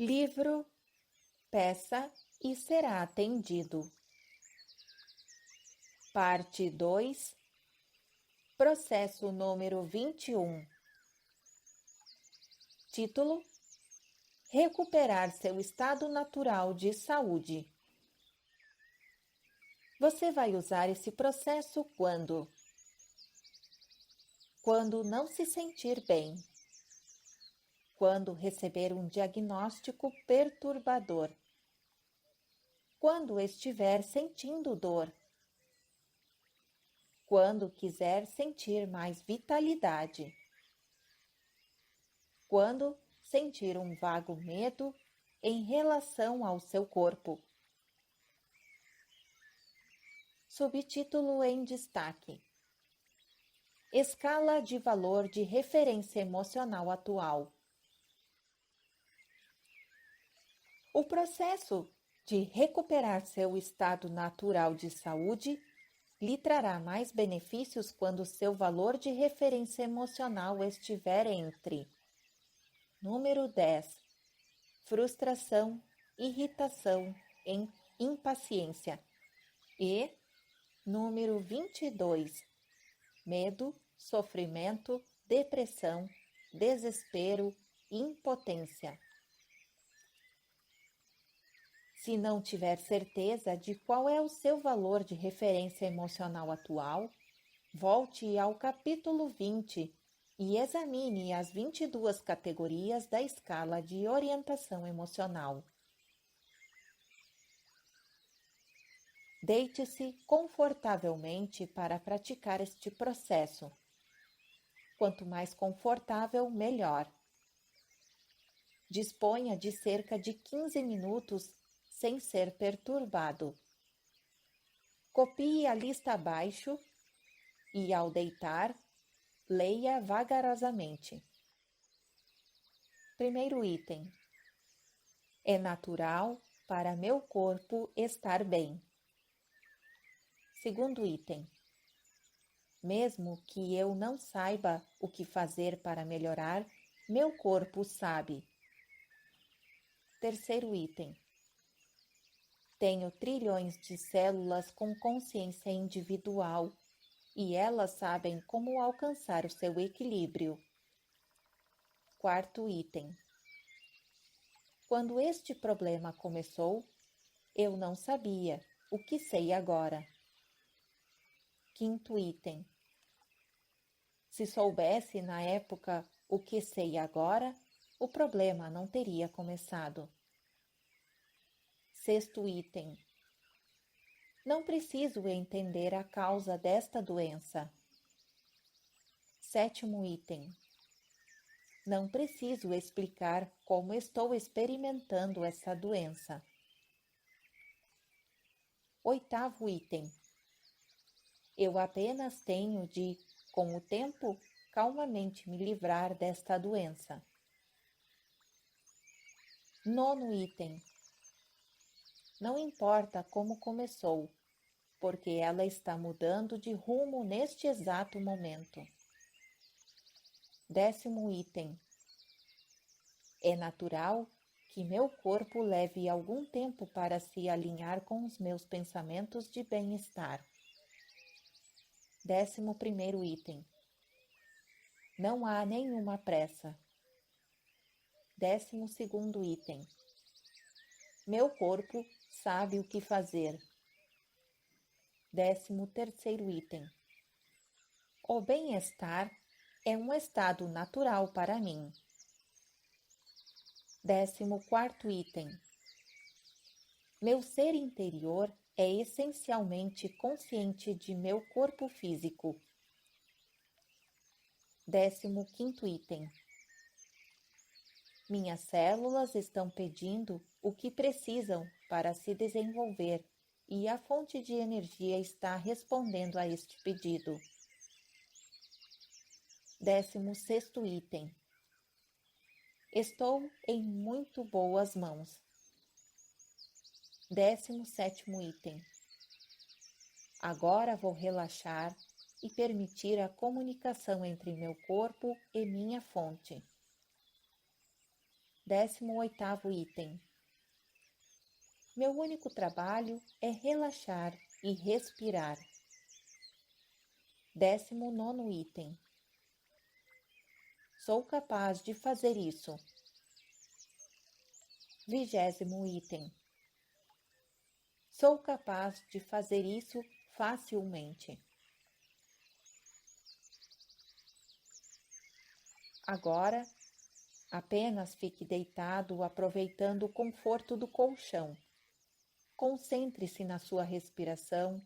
Livro, peça e será atendido. Parte 2, processo número 21. Título: Recuperar seu estado natural de saúde. Você vai usar esse processo quando? Quando não se sentir bem. Quando receber um diagnóstico perturbador. Quando estiver sentindo dor. Quando quiser sentir mais vitalidade. Quando sentir um vago medo em relação ao seu corpo. Subtítulo em destaque: Escala de valor de referência emocional atual. O processo de recuperar seu estado natural de saúde lhe trará mais benefícios quando seu valor de referência emocional estiver entre: número 10, frustração, irritação, impaciência, e número 22, medo, sofrimento, depressão, desespero, impotência. Se não tiver certeza de qual é o seu valor de referência emocional atual, volte ao capítulo 20 e examine as 22 categorias da escala de orientação emocional. Deite-se confortavelmente para praticar este processo. Quanto mais confortável, melhor. Disponha de cerca de 15 minutos sem ser perturbado. Copie a lista abaixo e, ao deitar, leia vagarosamente. Primeiro item: é natural para meu corpo estar bem. Segundo item: mesmo que eu não saiba o que fazer para melhorar, meu corpo sabe. Terceiro item: tenho trilhões de células com consciência individual e elas sabem como alcançar o seu equilíbrio. Quarto item: quando este problema começou, eu não sabia o que sei agora. Quinto item: se soubesse na época o que sei agora, o problema não teria começado. Sexto item: não preciso entender a causa desta doença. Sétimo item: não preciso explicar como estou experimentando essa doença. Oitavo item: eu apenas tenho de, com o tempo, calmamente me livrar desta doença. Nono item: não importa como começou, porque ela está mudando de rumo neste exato momento. Décimo item: é natural que meu corpo leve algum tempo para se alinhar com os meus pensamentos de bem-estar. 11º item: não há nenhuma pressa. 12º item: meu corpo sabe o que fazer. 13º item: o bem-estar é um estado natural para mim. 14º item: meu ser interior é essencialmente consciente de meu corpo físico. 15º item: minhas células estão pedindo o que precisam para se desenvolver e a fonte de energia está respondendo a este pedido. 16º item: estou em muito boas mãos. 17º item: agora vou relaxar e permitir a comunicação entre meu corpo e minha fonte. 18º item. Meu único trabalho é relaxar e respirar. 19º item. Sou capaz de fazer isso. 20º item. Sou capaz de fazer isso facilmente. Agora, apenas fique deitado aproveitando o conforto do colchão. Concentre-se na sua respiração,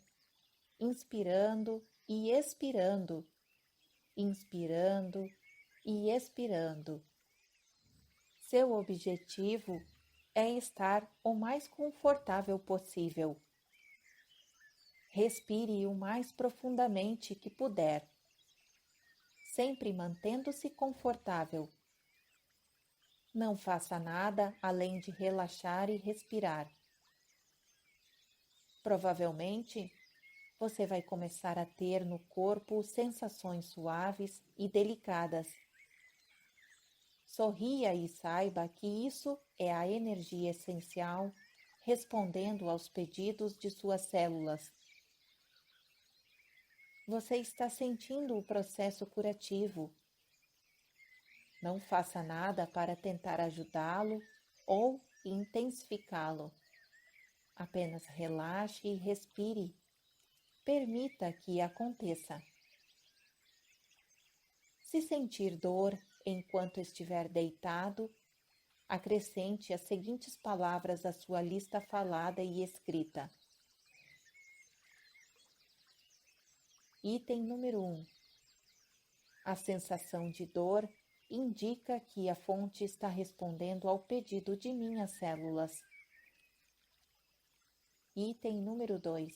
inspirando e expirando, inspirando e expirando. Seu objetivo é estar o mais confortável possível. Respire o mais profundamente que puder, sempre mantendo-se confortável. Não faça nada além de relaxar e respirar. Provavelmente, você vai começar a ter no corpo sensações suaves e delicadas. Sorria e saiba que isso é a energia essencial respondendo aos pedidos de suas células. Você está sentindo o processo curativo. Não faça nada para tentar ajudá-lo ou intensificá-lo. Apenas relaxe e respire. Permita que aconteça. Se sentir dor enquanto estiver deitado, acrescente as seguintes palavras à sua lista falada e escrita. Item número 1. A sensação de dor indica que a fonte está respondendo ao pedido de minhas células. Item número 2.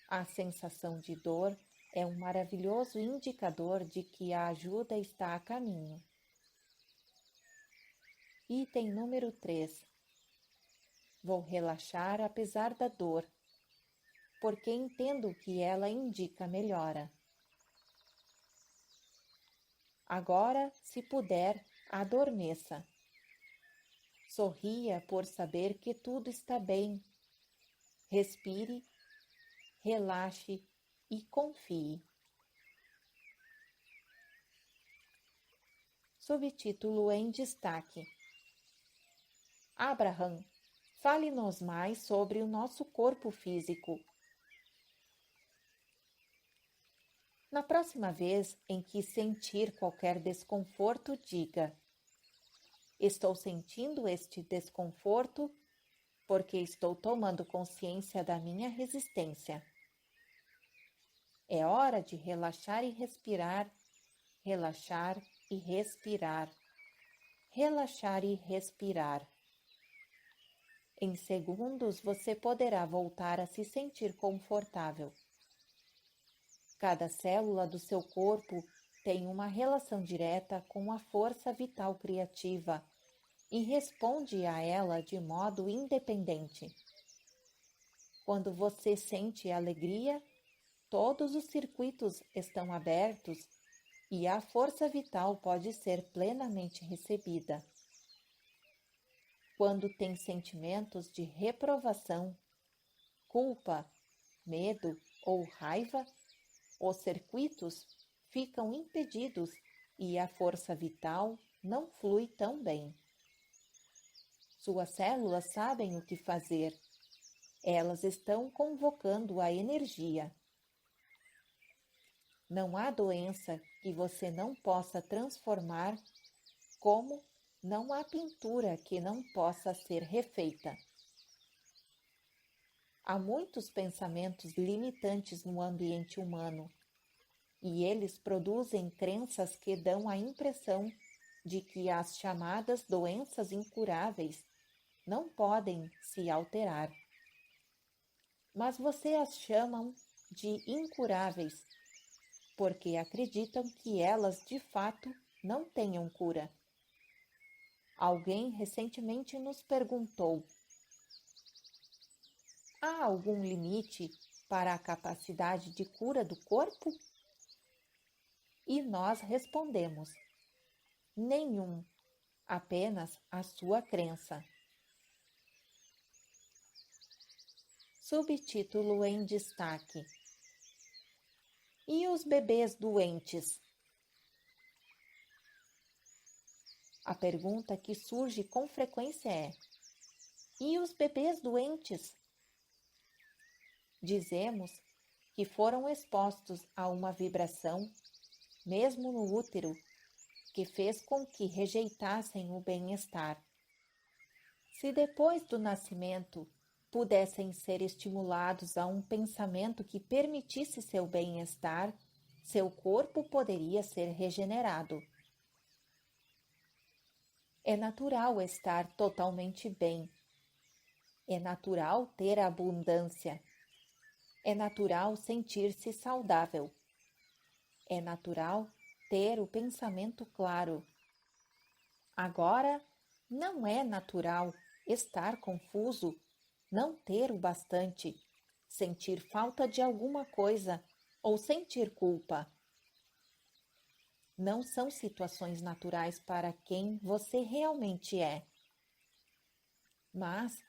A sensação de dor é um maravilhoso indicador de que a ajuda está a caminho. Item número 3. Vou relaxar apesar da dor, porque entendo que ela indica melhora. Agora, se puder, adormeça. Sorria por saber que tudo está bem. Respire, relaxe e confie. Subtítulo em destaque. Abraham, fale-nos mais sobre o nosso corpo físico. Na próxima vez em que sentir qualquer desconforto, diga: estou sentindo este desconforto porque estou tomando consciência da minha resistência. É hora de relaxar e respirar, relaxar e respirar, relaxar e respirar. Em segundos você poderá voltar a se sentir confortável. Cada célula do seu corpo tem uma relação direta com a força vital criativa e responde a ela de modo independente. Quando você sente alegria, todos os circuitos estão abertos e a força vital pode ser plenamente recebida. Quando tem sentimentos de reprovação, culpa, medo ou raiva, os circuitos ficam impedidos e a força vital não flui tão bem. Suas células sabem o que fazer. Elas estão convocando a energia. Não há doença que você não possa transformar, como não há pintura que não possa ser refeita. Há muitos pensamentos limitantes no ambiente humano, e eles produzem crenças que dão a impressão de que as chamadas doenças incuráveis não podem se alterar. Mas você as chamam de incuráveis, porque acreditam que elas de fato não tenham cura. Alguém recentemente nos perguntou: há algum limite para a capacidade de cura do corpo? E nós respondemos: nenhum. apenas a sua crença. Subtítulo em destaque: E os bebês doentes? A pergunta que surge com frequência é: e os bebês doentes? Dizemos que foram expostos a uma vibração, mesmo no útero, que fez com que rejeitassem o bem-estar. Se depois do nascimento pudessem ser estimulados a um pensamento que permitisse seu bem-estar, seu corpo poderia ser regenerado. É natural estar totalmente bem. É natural ter abundância. É natural sentir-se saudável. É natural ter o pensamento claro. Agora, não é natural estar confuso, não ter o bastante, sentir falta de alguma coisa ou sentir culpa. Não são situações naturais para quem você realmente é. Mas,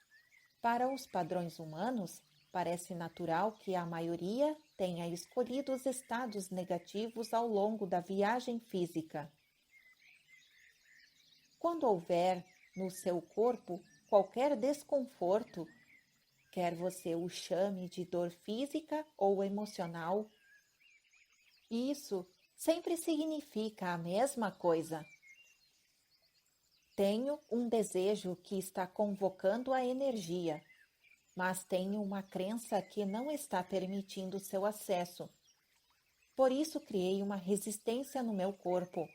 para os padrões humanos, parece natural que a maioria tenha escolhido os estados negativos ao longo da viagem física. Quando houver no seu corpo qualquer desconforto, quer você o chame de dor física ou emocional, isso sempre significa a mesma coisa. Tenho um desejo que está convocando a energia, mas tenho uma crença que não está permitindo seu acesso. Por isso criei uma resistência no meu corpo.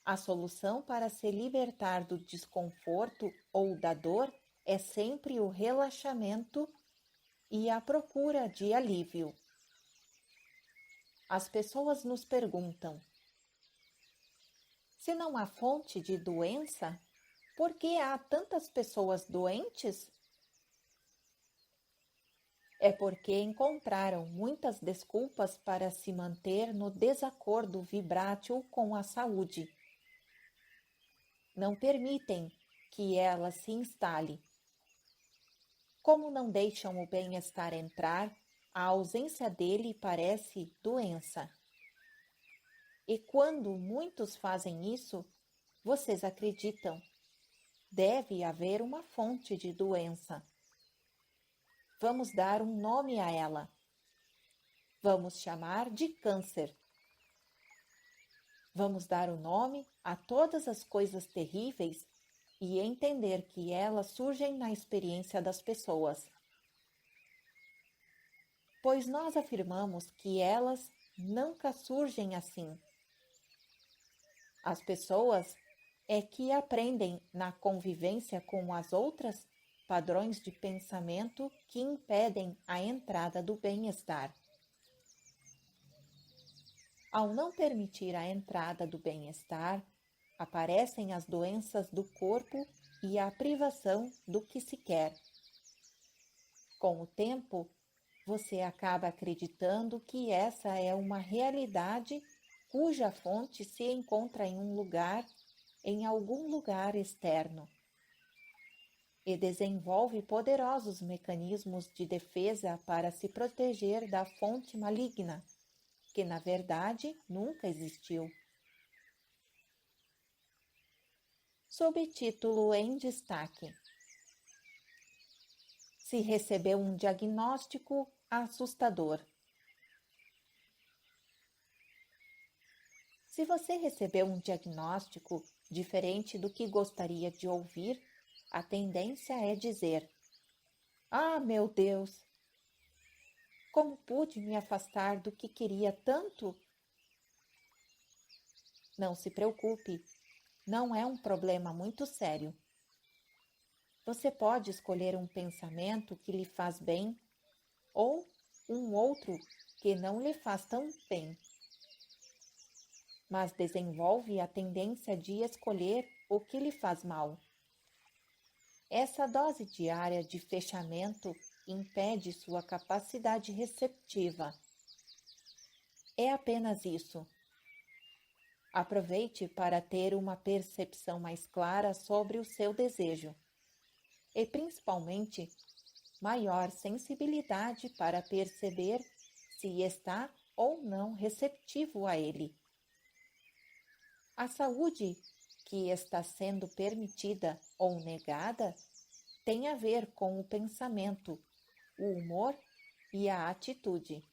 A solução para se libertar do desconforto ou da dor é sempre o relaxamento e a procura de alívio. As pessoas nos perguntam: se não há fonte de doença, por que há tantas pessoas doentes? É porque encontraram muitas desculpas para se manter no desacordo vibrátil com a saúde. Não permitem que ela se instale. Como não deixam o bem-estar entrar, a ausência dele parece doença. E quando muitos fazem isso, vocês acreditam. Deve haver uma fonte de doença. Vamos dar um nome a ela. Vamos chamar de câncer. Vamos dar o nome a todas as coisas terríveis e entender que elas surgem na experiência das pessoas. Pois nós afirmamos que elas nunca surgem assim. As pessoas é que aprendem na convivência com as outras padrões de pensamento que impedem a entrada do bem-estar. Ao não permitir a entrada do bem-estar, aparecem as doenças do corpo e a privação do que se quer. Com o tempo, você acaba acreditando que essa é uma realidade cuja fonte se encontra em algum lugar externo, e desenvolve poderosos mecanismos de defesa para se proteger da fonte maligna, que na verdade nunca existiu. Subtítulo em destaque: Se recebeu um diagnóstico assustador. Se você recebeu um diagnóstico diferente do que gostaria de ouvir, a tendência é dizer: Ah, meu Deus! Como pude me afastar do que queria tanto? Não se preocupe, não é um problema muito sério. Você pode escolher um pensamento que lhe faz bem ou um outro que não lhe faz tão bem, mas desenvolve a tendência de escolher o que lhe faz mal. Essa dose diária de fechamento impede sua capacidade receptiva. É apenas isso. Aproveite para ter uma percepção mais clara sobre o seu desejo e, principalmente, maior sensibilidade para perceber se está ou não receptivo a ele. A saúde que está sendo permitida ou negada tem a ver com o pensamento, o humor e a atitude.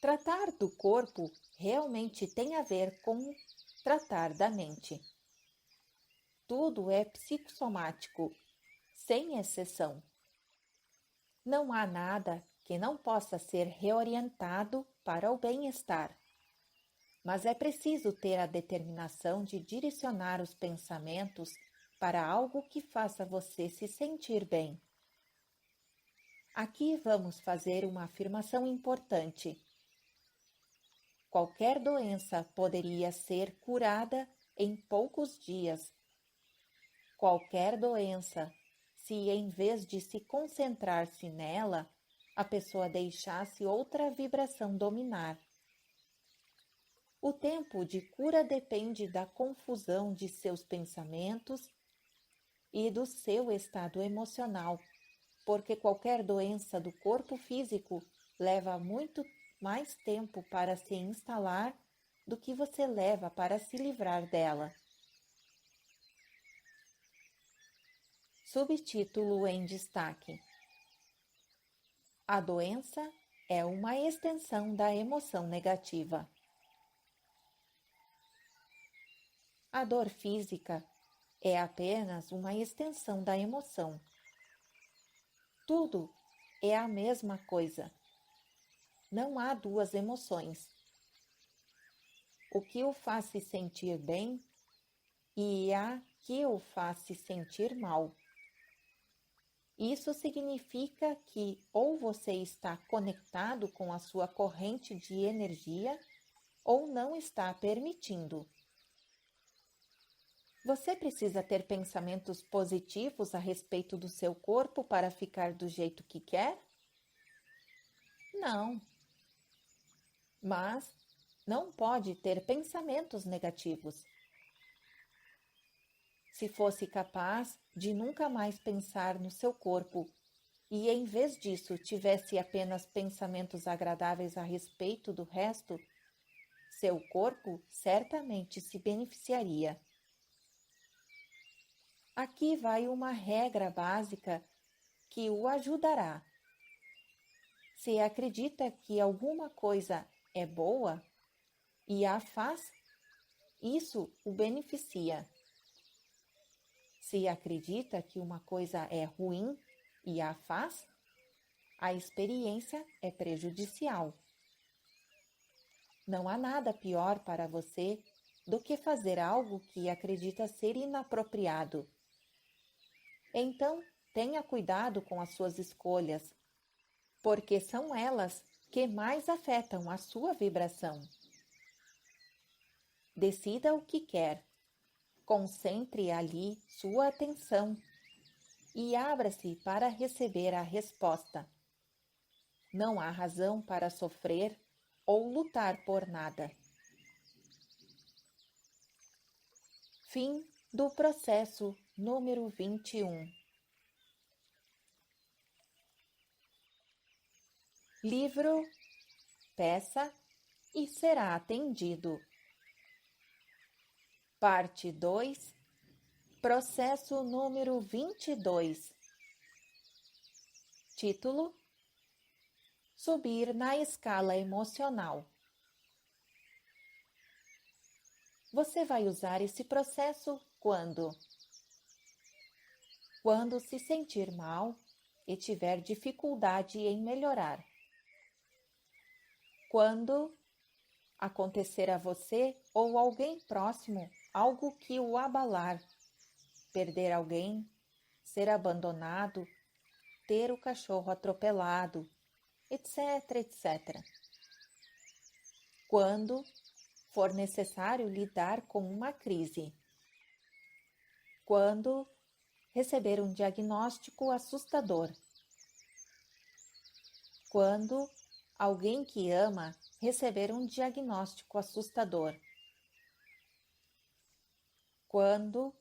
Tratar do corpo realmente tem a ver com tratar da mente. Tudo é psicossomático, sem exceção. Não há nada que não possa ser reorientado para o bem-estar, mas é preciso ter a determinação de direcionar os pensamentos para algo que faça você se sentir bem. Aqui vamos fazer uma afirmação importante. Qualquer doença poderia ser curada em poucos dias. Qualquer doença, se em vez de se concentrar-se nela, a pessoa deixasse outra vibração dominar. O tempo de cura depende da confusão de seus pensamentos e do seu estado emocional, porque qualquer doença do corpo físico leva muito mais tempo para se instalar do que você leva para se livrar dela. Subtítulo em destaque: A doença é uma extensão da emoção negativa. A dor física é apenas uma extensão da emoção. Tudo é a mesma coisa. Não há duas emoções. O que o faz se sentir bem e a que o faz se sentir mal. Isso significa que ou você está conectado com a sua corrente de energia ou não está permitindo. Você precisa ter pensamentos positivos a respeito do seu corpo para ficar do jeito que quer? Não. Mas não pode ter pensamentos negativos. Se fosse capaz de nunca mais pensar no seu corpo e, em vez disso, tivesse apenas pensamentos agradáveis a respeito do resto, seu corpo certamente se beneficiaria. Aqui vai uma regra básica que o ajudará. Se acredita que alguma coisa é boa e a faz, isso o beneficia. Se acredita que uma coisa é ruim e a faz, a experiência é prejudicial. Não há nada pior para você do que fazer algo que acredita ser inapropriado. Então, tenha cuidado com as suas escolhas, porque são elas que mais afetam a sua vibração. Decida o que quer. Concentre ali sua atenção e abra-se para receber a resposta. Não há razão para sofrer ou lutar por nada. Fim do processo número 21. Livro, peça e será atendido. Parte 2, processo número 22. Título: Subir na escala emocional. Você vai usar esse processo quando? Quando se sentir mal e tiver dificuldade em melhorar. Quando acontecer a você ou alguém próximo algo que o abalar, perder alguém, ser abandonado, ter o cachorro atropelado, etc, etc. Quando for necessário lidar com uma crise. Quando receber um diagnóstico assustador. Quando alguém que ama receber um diagnóstico assustador. quando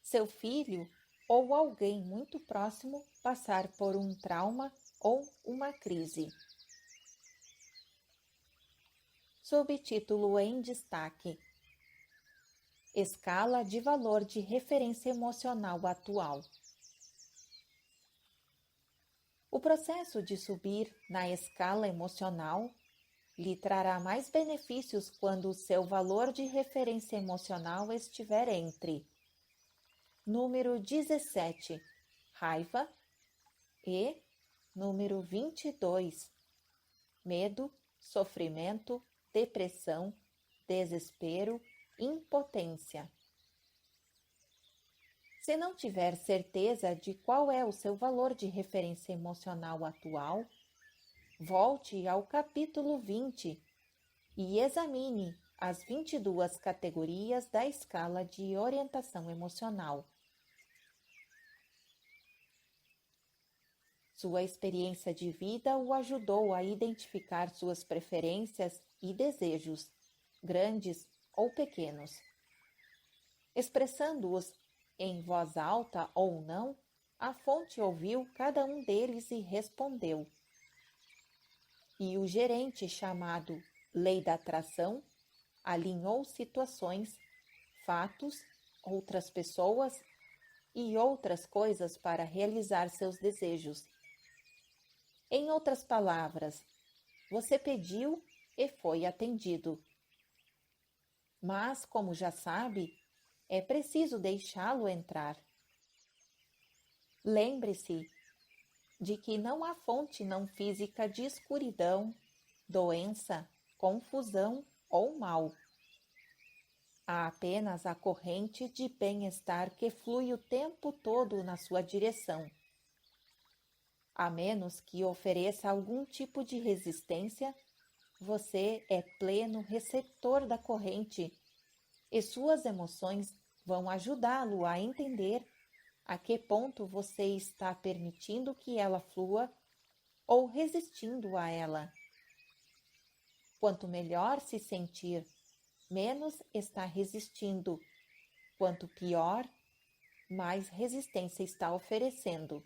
seu filho ou alguém muito próximo passar por um trauma ou uma crise. Subtítulo em destaque: Escala de valor de referência emocional atual. O processo de subir na escala emocional lhe trará mais benefícios quando o seu valor de referência emocional estiver entre número 17, raiva, e número 22, medo, sofrimento, depressão, desespero, impotência. Se não tiver certeza de qual é o seu valor de referência emocional atual, volte ao capítulo 20 e examine as 22 categorias da escala de orientação emocional. Sua experiência de vida o ajudou a identificar suas preferências e desejos, grandes ou pequenos. Expressando-os em voz alta ou não, a fonte ouviu cada um deles e respondeu. E o gerente, chamado Lei da Atração, alinhou situações, fatos, outras pessoas e outras coisas para realizar seus desejos. Em outras palavras, você pediu e foi atendido. Mas, como já sabe, é preciso deixá-lo entrar. Lembre-se de que não há fonte não física de escuridão, doença, confusão ou mal. Há apenas a corrente de bem-estar que flui o tempo todo na sua direção. A menos que ofereça algum tipo de resistência, você é pleno receptor da corrente e suas emoções vão ajudá-lo a entender a que ponto você está permitindo que ela flua ou resistindo a ela. Quanto melhor se sentir, menos está resistindo. Quanto pior, mais resistência está oferecendo.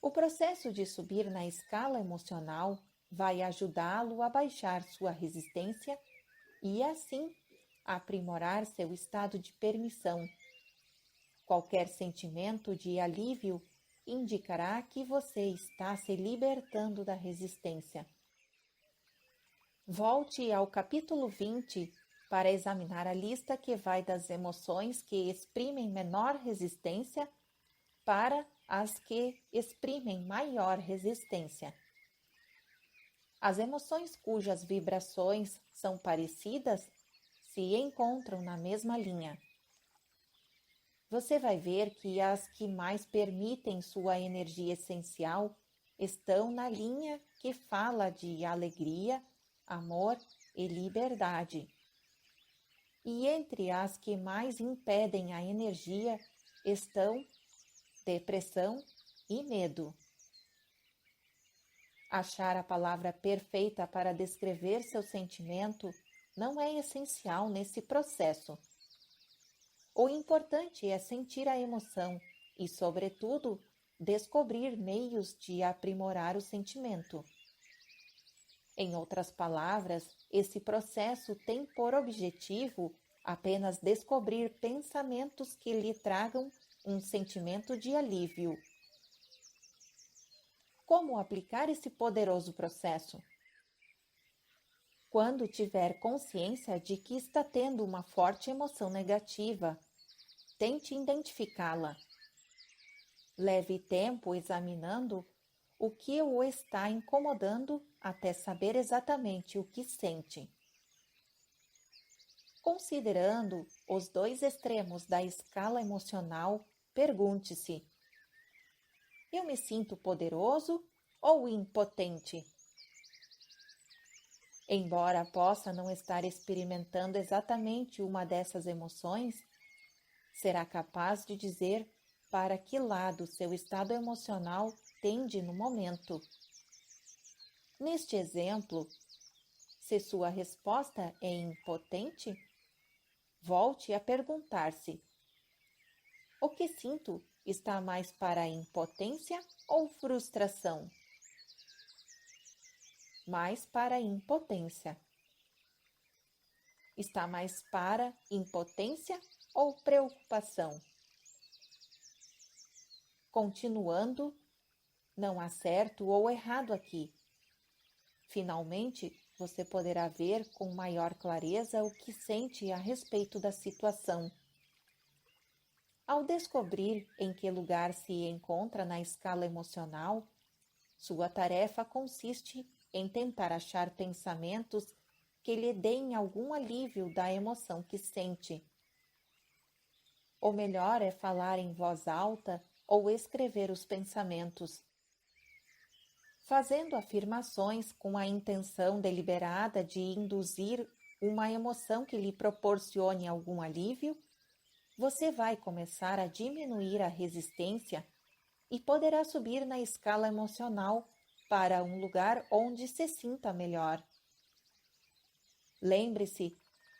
O processo de subir na escala emocional vai ajudá-lo a baixar sua resistência e, assim, aprimorar seu estado de permissão. Qualquer sentimento de alívio indicará que você está se libertando da resistência. Volte ao capítulo 20 para examinar a lista que vai das emoções que exprimem menor resistência para as que exprimem maior resistência. As emoções cujas vibrações são parecidas se encontram na mesma linha. Você vai ver que as que mais permitem sua energia essencial estão na linha que fala de alegria, amor e liberdade. E entre as que mais impedem a energia estão depressão e medo. Achar a palavra perfeita para descrever seu sentimento não é essencial nesse processo. O importante é sentir a emoção e, sobretudo, descobrir meios de aprimorar o sentimento. Em outras palavras, esse processo tem por objetivo apenas descobrir pensamentos que lhe tragam um sentimento de alívio. Como aplicar esse poderoso processo? Quando tiver consciência de que está tendo uma forte emoção negativa, tente identificá-la. Leve tempo examinando o que o está incomodando até saber exatamente o que sente. Considerando os dois extremos da escala emocional, pergunte-se: eu me sinto poderoso ou impotente? Embora possa não estar experimentando exatamente uma dessas emoções, será capaz de dizer para que lado seu estado emocional tende no momento. Neste exemplo, se sua resposta é impotente, volte a perguntar-se: o que sinto está mais para a impotência ou frustração? Mais para a impotência. Está mais para impotência ou preocupação? Continuando, não há certo ou errado aqui. Finalmente, você poderá ver com maior clareza o que sente a respeito da situação. Ao descobrir em que lugar se encontra na escala emocional, sua tarefa consiste em tentar achar pensamentos que lhe deem algum alívio da emoção que sente. O melhor é falar em voz alta ou escrever os pensamentos. Fazendo afirmações com a intenção deliberada de induzir uma emoção que lhe proporcione algum alívio, você vai começar a diminuir a resistência e poderá subir na escala emocional para um lugar onde se sinta melhor. Lembre-se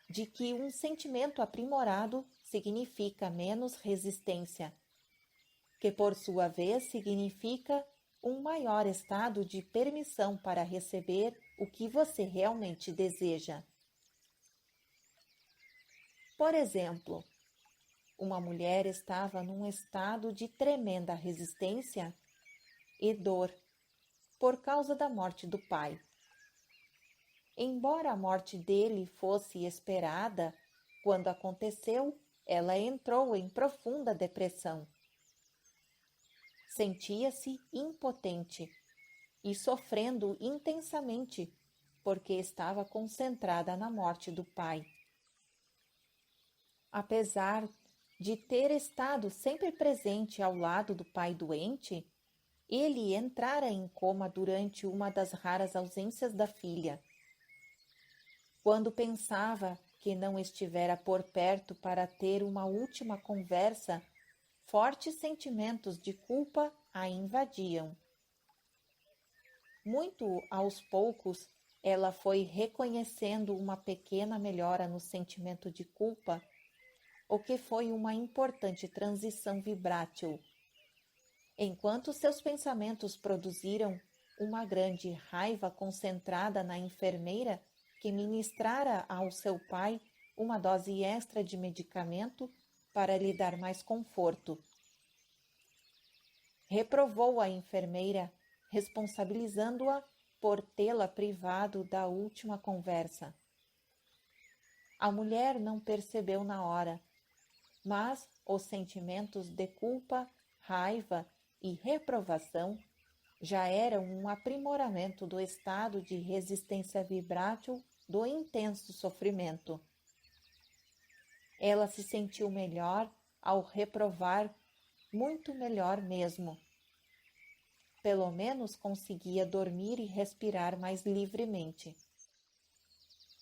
de que um sentimento aprimorado significa menos resistência, que por sua vez significa um maior estado de permissão para receber o que você realmente deseja. Por exemplo, uma mulher estava num estado de tremenda resistência e dor por causa da morte do pai. Embora a morte dele fosse esperada, quando aconteceu, ela entrou em profunda depressão. Sentia-se impotente e sofrendo intensamente, porque estava concentrada na morte do pai. Apesar de ter estado sempre presente ao lado do pai doente, ele entrara em coma durante uma das raras ausências da filha. Quando pensava que não estivera por perto para ter uma última conversa, fortes sentimentos de culpa a invadiam. Muito aos poucos, ela foi reconhecendo uma pequena melhora no sentimento de culpa, o que foi uma importante transição vibrátil. Enquanto seus pensamentos produziram uma grande raiva concentrada na enfermeira que ministrara ao seu pai uma dose extra de medicamento para lhe dar mais conforto. Reprovou a enfermeira, responsabilizando-a por tê-la privado da última conversa. A mulher não percebeu na hora, mas os sentimentos de culpa, raiva e reprovação já eram um aprimoramento do estado de resistência vibrátil do intenso sofrimento. Ela se sentiu melhor ao reprovar, muito melhor mesmo. Pelo menos conseguia dormir e respirar mais livremente.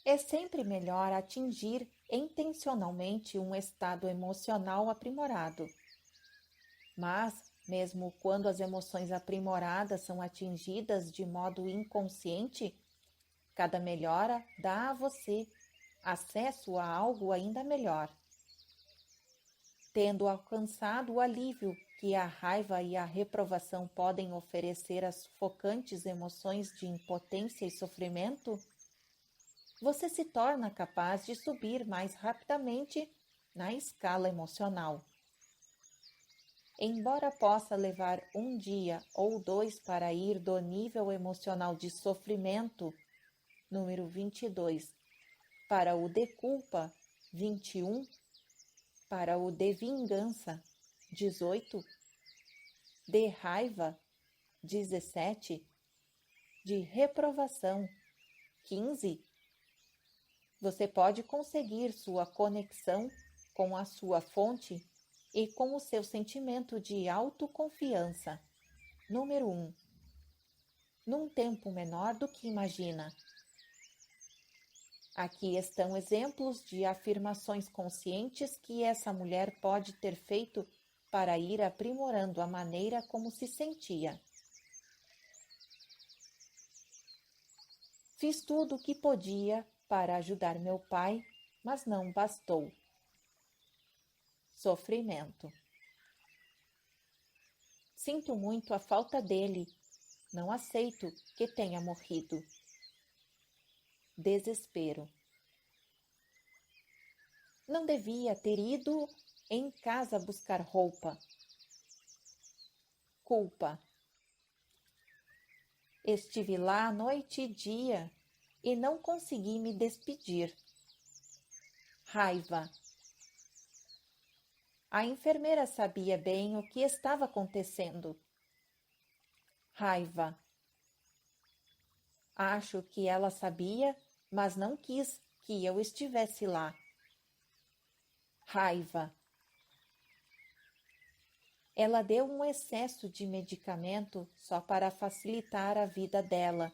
É sempre melhor atingir intencionalmente um estado emocional aprimorado. Mas, mesmo quando as emoções aprimoradas são atingidas de modo inconsciente, cada melhora dá a você acesso a algo ainda melhor. Tendo alcançado o alívio que a raiva e a reprovação podem oferecer às sufocantes emoções de impotência e sofrimento, você se torna capaz de subir mais rapidamente na escala emocional. Embora possa levar um dia ou dois para ir do nível emocional de sofrimento, número 22, para o de culpa, 21, para o de vingança, 18, de raiva, 17, de reprovação, 15, você pode conseguir sua conexão com a sua fonte e com o seu sentimento de autoconfiança, número 1, num tempo menor do que imagina. Aqui estão exemplos de afirmações conscientes que essa mulher pode ter feito para ir aprimorando a maneira como se sentia. Fiz tudo o que podia para ajudar meu pai, mas não bastou. sofrimento. Sinto muito a falta dele, não aceito que tenha morrido. Desespero. Não devia ter ido em casa buscar roupa. Culpa. Estive lá noite e dia e não consegui me despedir. Raiva. A enfermeira sabia bem o que estava acontecendo. Raiva. Acho que ela sabia, mas não quis que eu estivesse lá. Raiva. Ela deu um excesso de medicamento só para facilitar a vida dela.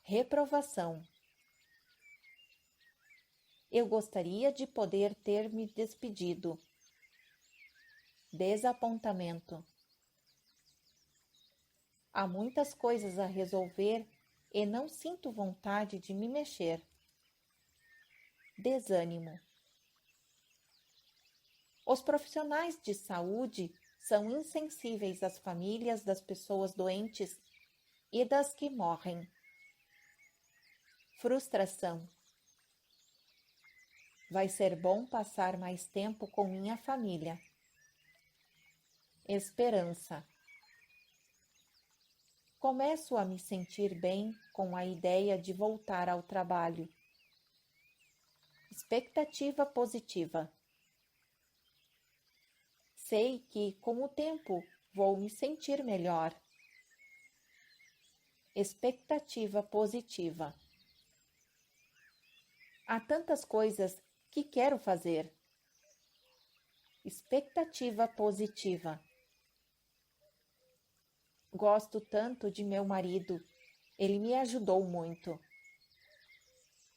Reprovação. Eu gostaria de poder ter me despedido. Desapontamento. Há muitas coisas a resolver e não sinto vontade de me mexer. Desânimo. Os profissionais de saúde são insensíveis às famílias das pessoas doentes e das que morrem. Frustração. Vai ser bom passar mais tempo com minha família. Esperança. Começo a me sentir bem com a ideia de voltar ao trabalho. Expectativa positiva. Sei que, com o tempo, vou me sentir melhor. Expectativa positiva. Há tantas coisas que quero fazer. Expectativa positiva. Gosto tanto de meu marido. Ele me ajudou muito.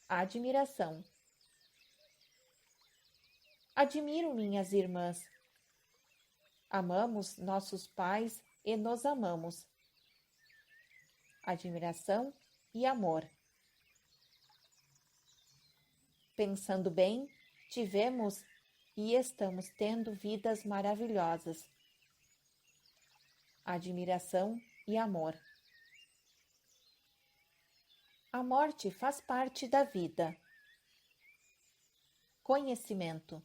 Admiração. Admiro minhas irmãs. Amamos nossos pais e nos amamos. Admiração e amor. Pensando bem, tivemos e estamos tendo vidas maravilhosas. Admiração e amor. A morte faz parte da vida. Conhecimento.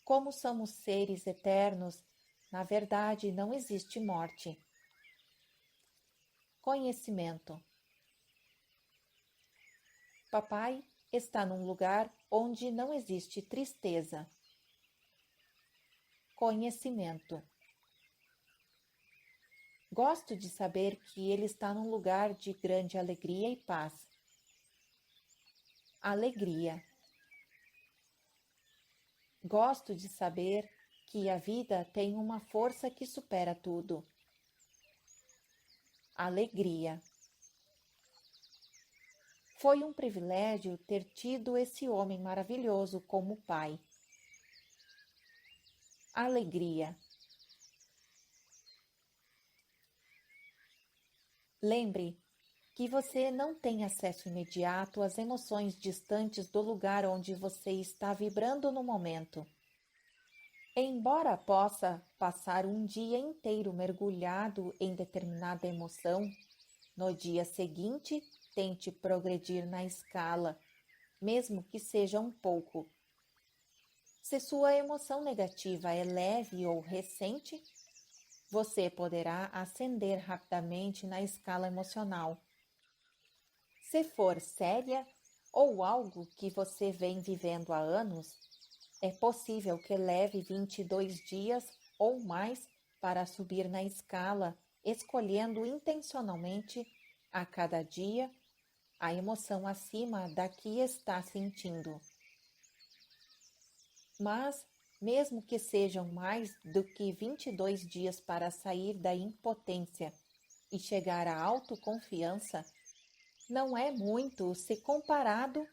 Como somos seres eternos, na verdade não existe morte. Conhecimento. Papai está num lugar onde não existe tristeza. Conhecimento. Gosto de saber que ele está num lugar de grande alegria e paz. Alegria. Gosto de saber que a vida tem uma força que supera tudo. Alegria. Foi um privilégio ter tido esse homem maravilhoso como pai. Alegria. Lembre que você não tem acesso imediato às emoções distantes do lugar onde você está vibrando no momento. Embora possa passar um dia inteiro mergulhado em determinada emoção, no dia seguinte tente progredir na escala, mesmo que seja um pouco. Se sua emoção negativa é leve ou recente, você poderá ascender rapidamente na escala emocional. Se for séria ou algo que você vem vivendo há anos, é possível que leve 22 dias ou mais para subir na escala, escolhendo intencionalmente, a cada dia, a emoção acima da que está sentindo. Mas, mesmo que sejam mais do que 22 dias para sair da impotência e chegar à autoconfiança, não é muito se comparado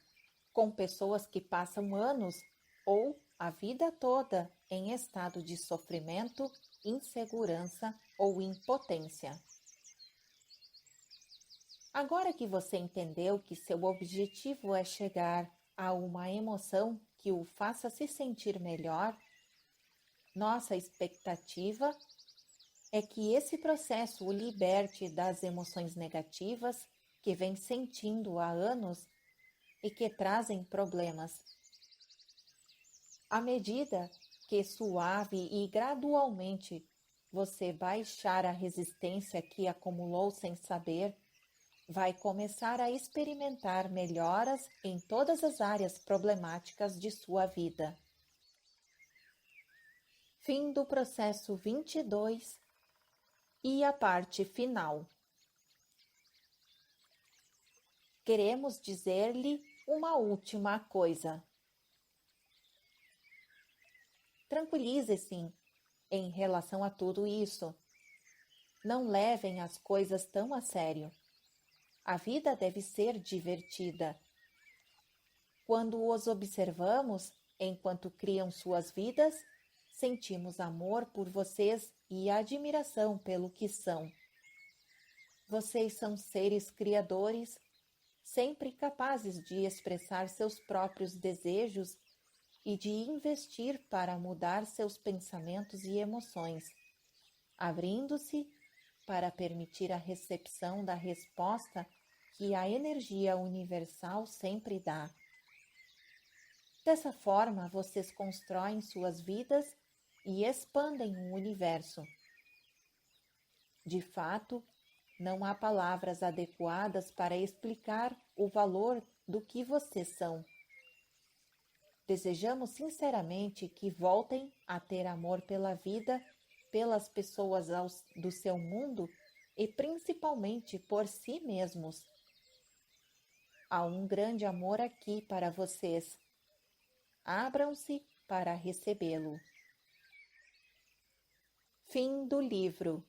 com pessoas que passam anos ou a vida toda em estado de sofrimento, insegurança ou impotência. Agora que você entendeu que seu objetivo é chegar a uma emoção que o faça se sentir melhor, nossa expectativa é que esse processo o liberte das emoções negativas que vem sentindo há anos e que trazem problemas. À medida que suave e gradualmente você baixar a resistência que acumulou sem saber, vai começar a experimentar melhoras em todas as áreas problemáticas de sua vida. Fim do processo 22 e a parte final. Queremos dizer-lhe uma última coisa. Tranquilize-se em relação a tudo isso. Não levem as coisas tão a sério. A vida deve ser divertida. Quando os observamos enquanto criam suas vidas, sentimos amor por vocês e admiração pelo que são. Vocês são seres criadores, sempre capazes de expressar seus próprios desejos e de investir para mudar seus pensamentos e emoções, abrindo-se para permitir a recepção da resposta que a energia universal sempre dá. Dessa forma, vocês constroem suas vidas e expandem o universo. De fato, não há palavras adequadas para explicar o valor do que vocês são. Desejamos sinceramente que voltem a ter amor pela vida, pelas pessoas do seu mundo e principalmente por si mesmos. Há um grande amor aqui para vocês. Abram-se para recebê-lo. Fim do livro.